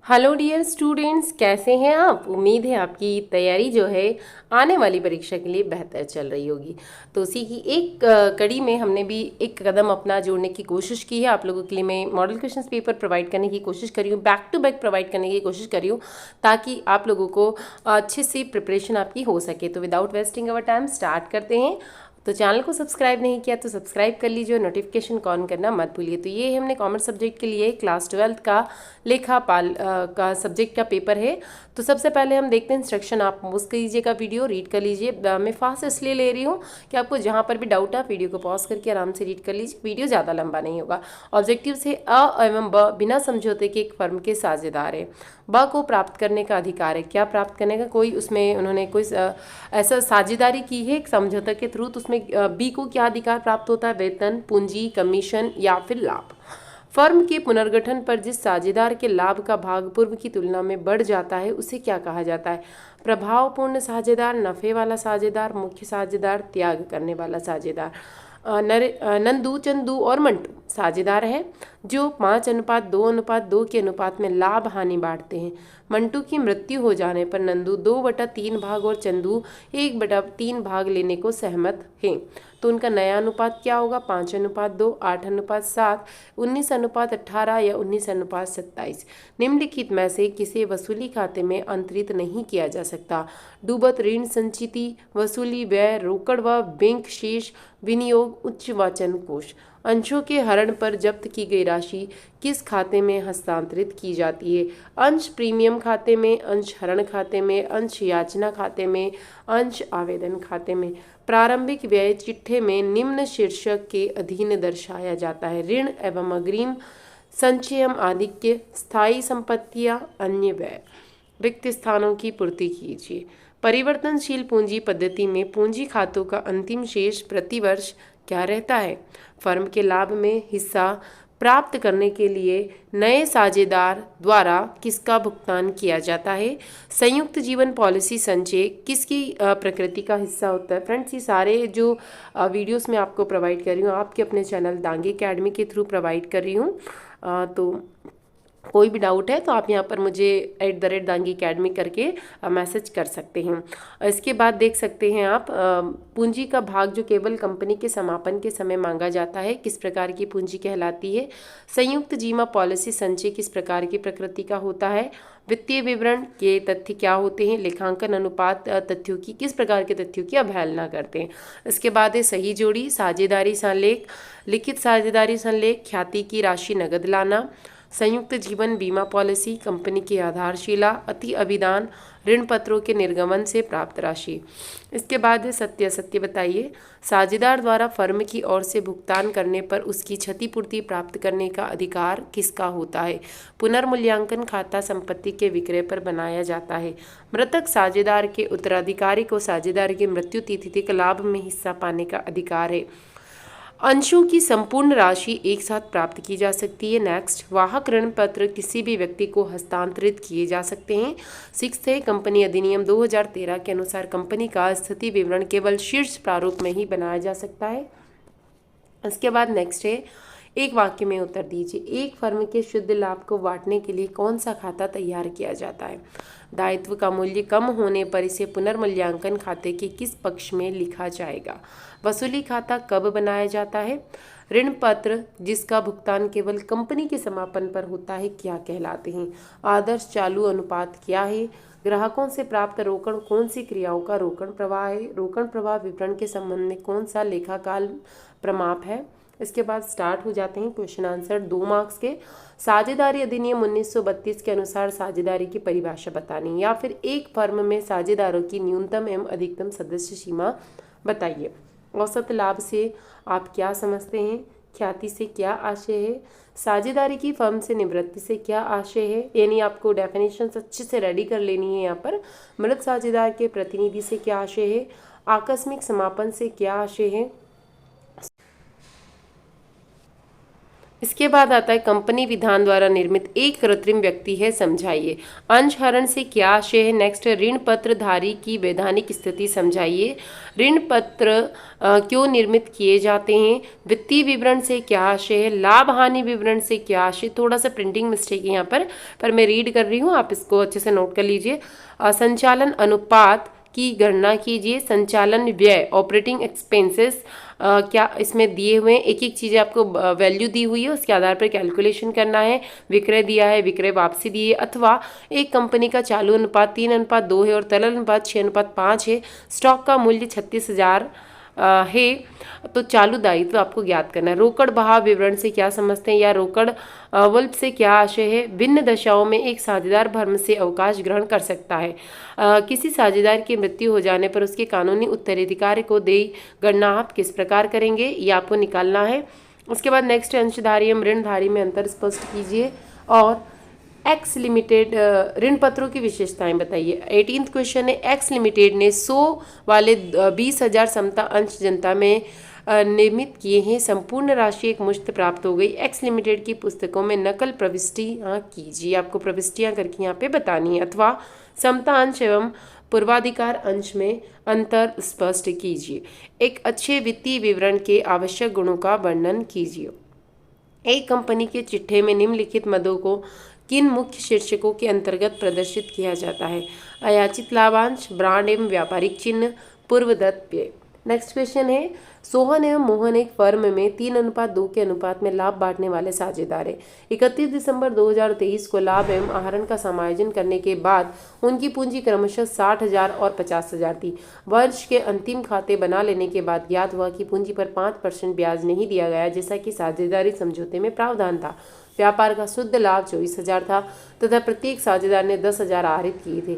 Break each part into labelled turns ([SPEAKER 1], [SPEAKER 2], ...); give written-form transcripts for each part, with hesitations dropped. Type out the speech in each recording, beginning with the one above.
[SPEAKER 1] Hello dear students, कैसे हैं आप। उम्मीद है आपकी तैयारी जो है आने वाली परीक्षा के लिए बेहतर चल रही होगी। तो उसी की एक कड़ी में हमने भी एक कदम अपना जोड़ने की कोशिश की है। आप लोगों के लिए मैं मॉडल क्वेश्चंस पेपर प्रोवाइड करने की कोशिश करी हूँ, बैक टू बैक प्रोवाइड करने की कोशिश करी हूँ, ताकि आप लोगों को अच्छे से प्रिपरेशन आपकी हो सके। तो without wasting our time start करते हैं। तो चैनल को सब्सक्राइब नहीं किया तो सब्सक्राइब कर लीजिए, नोटिफिकेशन ऑन करना मत भूलिए। तो ये हमने कॉमर्स सब्जेक्ट के लिए क्लास 12 का लेखापाल का सब्जेक्ट का पेपर है। तो सबसे पहले हम देखते हैं इंस्ट्रक्शन। आप पॉज कीजिएगा, वीडियो रीड कर लीजिए। मैं फास्ट इसलिए ले रही हूँ कि आपको जहाँ पर भी डाउट है वीडियो को पॉज करके आराम से रीड कर लीजिए, वीडियो ज़्यादा लंबा नहीं होगा। ऑब्जेक्टिव से अ एवं ब बिना समझौते के एक फर्म के साझेदार है। ब को प्राप्त करने का अधिकार है। क्या प्राप्त करने का, कोई उसमें उन्होंने कोई ऐसा साझेदारी की है एक समझौता के थ्रू, तो उसमें बी को क्या अधिकार प्राप्त होता है, वेतन, पूंजी, कमीशन या फिर लाभ। फर्म के पुनर्गठन पर जिस साझेदार के लाभ का भाग पूर्व की तुलना में बढ़ जाता है उसे क्या कहा जाता है। प्रभावपूर्ण साझेदार, नफे वाला साझेदार, मुख्य साझेदार, त्याग करने वाला साझेदार। नंदू, चंदू और मंटू साझेदार हैं जो 5:2:2 के अनुपात में लाभ हानि बांटते हैं। मंटू की मृत्यु हो जाने पर नंदू 2/3 भाग और चंदू 1/3 भाग लेने को सहमत हैं। तो उनका नया अनुपात क्या होगा, 5:2, 8:7, 19:18 या 19:27। निम्नलिखित में से किसे वसूली खाते में अंतरित नहीं किया जा सकता। डूबत ऋण संचिति, वसूली व्यय, रोकड़ व बैंक शेष, विनियोग, उच्च वाचन कोष। अंशों के हरण पर जब्त की गई राशि किस खाते में हस्तांतरित की जाती है। अंश प्रीमियम खाते में, अंश हरण खाते में, अंश याचना खाते में, अंश आवेदन खाते में। प्रारंभिक व्यय चिट्ठे में निम्न शीर्षक के अधीन दर्शाया जाता है। ऋण एवं अग्रिम, संचयम आधिक्य, स्थायी संपत्तियां, अन्य व्यय। रिक्त स्थानों की पूर्ति कीजिए। परिवर्तनशील पूंजी पद्धति में पूंजी खातों का अंतिम शेष प्रतिवर्ष क्या रहता है। फर्म के लाभ में हिस्सा प्राप्त करने के लिए नए साझेदार द्वारा किसका भुगतान किया जाता है। संयुक्त जीवन पॉलिसी संचय किसकी प्रकृति का हिस्सा होता है। फ्रेंड्स, ये सारे जो वीडियोस मैं आपको प्रोवाइड कर रही हूँ आपके अपने चैनल दांगी एकेडमी के थ्रू प्रोवाइड कर रही हूँ। तो कोई भी डाउट है तो आप यहाँ पर मुझे @दांगी एकेडमी करके मैसेज कर सकते हैं। इसके बाद देख सकते हैं आप पूंजी का भाग जो केवल कंपनी के समापन के समय मांगा जाता है किस प्रकार की पूंजी कहलाती है। संयुक्त जीवन पॉलिसी संचय किस प्रकार की प्रकृति का होता है। वित्तीय विवरण के तथ्य क्या होते हैं। लेखांकन अनुपात तथ्यों की किस प्रकार के तथ्यों की अवहेलना करते हैं। इसके बाद है सही जोड़ी, साझेदारी संलेख, लिखित साझेदारी संलेख, ख्याति की राशि नगद लाना, संयुक्त जीवन बीमा पॉलिसी, कंपनी की आधारशिला, अति अभिदान, ऋण पत्रों के निर्गमन से प्राप्त राशि। इसके बाद है सत्य असत्य बताइए। साझेदार द्वारा फर्म की ओर से भुगतान करने पर उसकी क्षतिपूर्ति प्राप्त करने का अधिकार किसका होता है। पुनर्मूल्यांकन खाता संपत्ति के विक्रय पर बनाया जाता है। मृतक साझेदार के उत्तराधिकारी को साझेदार की मृत्यु तिथि तक लाभ में हिस्सा पाने का अधिकार है। अंशों की संपूर्ण राशि एक साथ प्राप्त की जा सकती है। नेक्स्ट, वाहक ऋण पत्र किसी भी व्यक्ति को हस्तांतरित किए जा सकते हैं। 6 है, कंपनी अधिनियम 2013 के अनुसार कंपनी का स्थिति विवरण केवल शीर्ष प्रारूप में ही बनाया जा सकता है। इसके बाद नेक्स्ट है, एक वाक्य में उत्तर दीजिए। एक फर्म के शुद्ध लाभ को बांटने के लिए कौन सा खाता तैयार किया जाता है। दायित्व का मूल्य कम होने पर इसे पुनर्मूल्यांकन खाते के किस पक्ष में लिखा जाएगा। वसूली खाता कब बनाया जाता है। ऋण पत्र जिसका भुगतान केवल कंपनी के समापन पर होता है क्या कहलाते हैं। आदर्श चालू अनुपात क्या है। ग्राहकों से प्राप्त रोकड़ कौन सी क्रियाओं का रोकड़ प्रवाह है। रोकड़ प्रवाह विवरण के संबंध में कौन सा लेखाकाल प्रमाप है। इसके बाद स्टार्ट हो जाते हैं क्वेश्चन आंसर 2 मार्क्स के। साझेदारी अधिनियम 1932 के अनुसार साझेदारी की परिभाषा बतानी, या फिर एक फर्म में साझेदारों की न्यूनतम एवं अधिकतम सदस्य सीमा बताइए। औसत लाभ से आप क्या समझते हैं। ख्याति से क्या आशय है। साझेदारी की फर्म से निवृत्ति से क्या आशय है। यानी आपको डेफिनेशन अच्छे से रेडी कर लेनी है यहाँ पर। मृत साझेदार के प्रतिनिधि से क्या आशय है। आकस्मिक समापन से क्या आशय है। इसके बाद आता है कंपनी विधान द्वारा निर्मित एक कृत्रिम व्यक्ति है, समझाइए। अंश हरण से क्या आशय है। नेक्स्ट, ऋण पत्र धारी की वैधानिक स्थिति समझाइए। ऋण पत्र क्यों निर्मित किए जाते हैं। वित्तीय विवरण से क्या आशय है। लाभ हानि विवरण से क्या आशय। थोड़ा सा प्रिंटिंग मिस्टेक है यहाँ पर मैं रीड कर रही हूँ, आप इसको अच्छे से नोट कर लीजिए। संचालन अनुपात की गणना कीजिए। संचालन व्यय ऑपरेटिंग एक्सपेंसेस क्या इसमें दिए हुए हैं, एक एक चीज़ें आपको वैल्यू दी हुई है, उसके आधार पर कैलकुलेशन करना है। विक्रय दिया है, विक्रय वापसी दी है, अथवा एक कंपनी का चालू अनुपात 3:2 है और तरल अनुपात 6:5 है। स्टॉक का मूल्य 36,000 है, तो चालू दायित्व आपको ज्ञात करना है। रोकड़ बहाव विवरण से क्या समझते हैं, या रोकड़ वल्प से क्या आशय है। भिन्न दशाओं में एक साझेदार भर्म से अवकाश ग्रहण कर सकता है। किसी साझेदार की मृत्यु हो जाने पर उसके कानूनी उत्तराधिकारी को देय गणना आप किस प्रकार करेंगे, ये आपको निकालना है। उसके बाद नेक्स्ट, अंशधारी एवं ऋणधारी में अंतर स्पष्ट कीजिए और एक्स लिमिटेड ऋण पत्रों की विशेषताएं बताइए। 18th क्वेश्चन है, एक्स लिमिटेड ने 100 वाले 20,000 समता अंश जनता में निर्मित किए हैं। संपूर्ण राशि एक मुश्त प्राप्त हो गई। एक्स लिमिटेड की पुस्तकों में नकल प्रविष्टियाँ कीजिए, आपको प्रविष्टियाँ करके यहाँ पे बतानी है। अथवा समता अंश एवं पूर्वाधिकार अंश में अंतर स्पष्ट कीजिए। एक अच्छे वित्तीय विवरण के आवश्यक गुणों का वर्णन कीजिए। एक कंपनी के चिट्ठे में निम्नलिखित मदों को किन मुख्य शीर्षकों के अंतर्गत प्रदर्शित किया जाता है। अयाचित लाभांश, ब्रांड एवं व्यापारिक चिन्ह, पूर्वदत्त व्यय। नेक्स्ट क्वेश्चन है, सोहन एवं मोहन एक फर्म में 3:2 के अनुपात में लाभ बांटने वाले साझेदार हैं। 31 दिसंबर 2023 को लाभ एवं आहरण का समायोजन करने के बाद उनकी पूंजी क्रमशः 60,000 और 50,000 थी। वर्ष के अंतिम खाते बना लेने के बाद ज्ञात हुआ कि पूंजी पर 5% ब्याज नहीं दिया गया, जैसा कि साझेदारी समझौते में प्रावधान था। व्यापार का शुद्ध लाभ 24,000 था तथा प्रत्येक साझेदार ने 10,000 आहरित किए थे।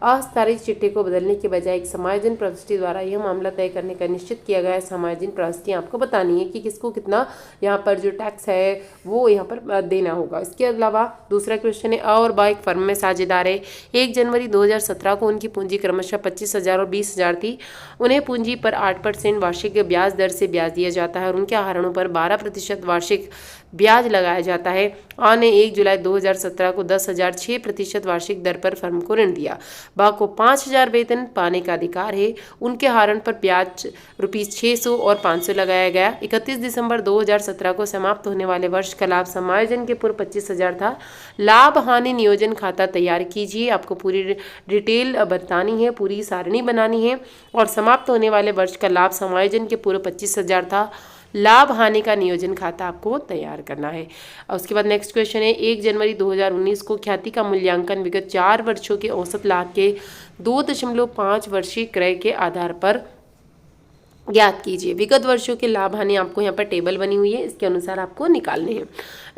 [SPEAKER 1] अस्तारित चिट्ठे को बदलने के बजाय एक समायोजन प्रविष्टि द्वारा यह मामला तय करने का निश्चित किया गया है। समायोजन प्रविष्टि आपको बतानी है कि किसको कितना यहाँ पर जो टैक्स है वो यहाँ पर देना होगा। इसके अलावा दूसरा क्वेश्चन है, अ और ब एक फर्म में साझेदार है। 1 जनवरी 2017 को उनकी पूंजी क्रमशः 25,000 और 20,000 थी। उन्हें पूंजी पर 8% वार्षिक ब्याज दर से ब्याज दिया जाता है और उनके आहरणों पर 12% वार्षिक ब्याज लगाया जाता है। आ ने 1 जुलाई 2017 को 10,000 6% वार्षिक दर पर फर्म को ऋण दिया। बा को 5,000 वेतन पाने का अधिकार है। उनके आहरण पर ब्याज ₹600 और 500 लगाया गया। 31 दिसंबर 2017 को समाप्त होने वाले वर्ष का लाभ समायोजन के पूर्व 25,000 था। लाभ हानि नियोजन खाता तैयार कीजिए, आपको पूरी डिटेल बतानी है, पूरी सारणी बनानी है। और समाप्त होने वाले वर्ष का लाभ समायोजन के पूर्व 25,000 था। लाभ हानि का नियोजन खाता आपको तैयार करना है। और उसके बाद नेक्स्ट क्वेश्चन है, 1 जनवरी 2019 को ख्याति का मूल्यांकन विगत 4 वर्षों के औसत लाभ के 2.5 वर्षीय क्रय के आधार पर ज्ञात कीजिए। विगत वर्षों के लाभ हानि आपको यहाँ पर टेबल बनी हुई है, इसके अनुसार आपको निकालने हैं।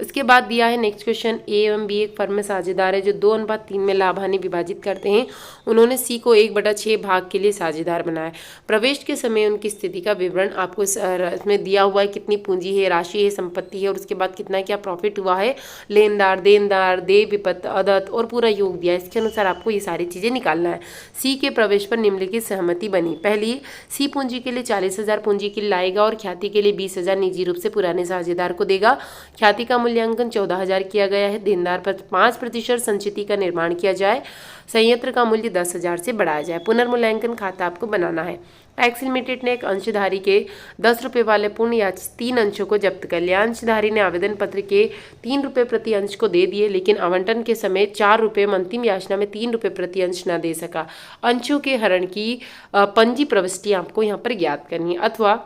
[SPEAKER 1] इसके बाद दिया है नेक्स्ट क्वेश्चन, ए एवं बी एक फर्म में साझेदार है जो 2:3 में लाभ हानि विभाजित करते हैं। उन्होंने सी को 1/6 भाग के लिए साझेदार बनाया। प्रवेश के समय उनकी स्थिति का विवरण आपको इसमें दिया हुआ है, कितनी पूंजी है, राशि है, संपत्ति है और उसके बाद कितना क्या प्रॉफिट हुआ है, लेनदार, देनदार, देय विपत्त, अदत्त और पूरा योग दिया है। इसके अनुसार आपको ये सारी चीज़ें निकालना है। सी के प्रवेश पर निम्नलिखित सहमति बनी। पहली, सी पूंजी के लिए 40,000 पूंजी के लिए लाएगा और ख्याति के लिए 20,000 निजी रूप से पुराने साझेदार को देगा। ख्याति का मूल्यांकन 14,000 किया गया है। देनदार पर 5% संचिति का निर्माण किया जाए। संयंत्र का मूल्य 10,000 से बढ़ाया जाए। पुनर्मूल्यांकन खाता आपको बनाना है। एक्स लिमिटेड ने एक अंशधारी के 10 रुपये वाले पूर्ण या 3 अंशों को जब्त कर लिया। अंशधारी ने आवेदन पत्र के 3 रुपये प्रति अंश को दे दिए, लेकिन आवंटन के समय 4 रुपये अंतिम याचना में 3 रुपये प्रति अंश न दे सका। अंशों के हरण की पंजी प्रविष्टि आपको यहाँ पर ज्ञात करनी है। अथवा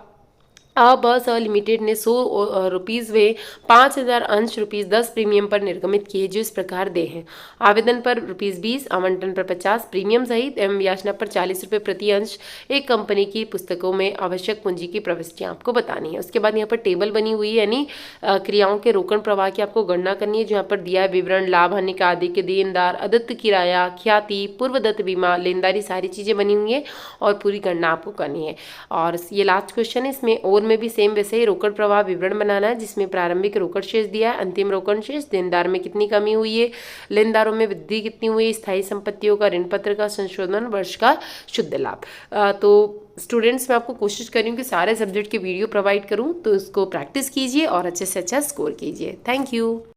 [SPEAKER 1] ब लिमिटेड ने 100 रुपीज़ वे 5,000 अंश ₹10 प्रीमियम पर निर्गमित किए, जो इस प्रकार दे हैं। आवेदन पर ₹20, आवंटन पर 50 प्रीमियम सहित एवं याचना पर 40 रुपये प्रति अंश। एक कंपनी की पुस्तकों में आवश्यक पूंजी की प्रविष्टियाँ आपको बतानी है। उसके बाद यहाँ पर टेबल बनी हुई है, यानी क्रियाओं के रोकन प्रवाह की आपको गणना करनी है, जो यहाँ पर दिया है विवरण, लाभ हानि का आदि के देनदार, अदत्त किराया, ख्याति, पूर्वदत्त बीमा, लेनदारी, सारी चीज़ें बनी हुई है और पूरी गणना आपको करनी है। और ये लास्ट क्वेश्चन है, इसमें और 4 में भी सेम वैसे ही रोकड़ प्रवाह विवरण बनाना है, जिसमें प्रारंभिक रोकड़ शेष दिया है, अंतिम रोकड़ शेष, देनदार में कितनी कमी हुई है, लेनदारों में वृद्धि कितनी हुई है, स्थायी संपत्तियों का ऋण पत्र का संशोधन, वर्ष का शुद्ध लाभ। तो स्टूडेंट्स, मैं आपको कोशिश कर रही हूँ कि सारे सब्जेक्ट के वीडियो प्रोवाइड करूँ, तो इसको प्रैक्टिस कीजिए और अच्छे से अच्छा स्कोर कीजिए। Thank you.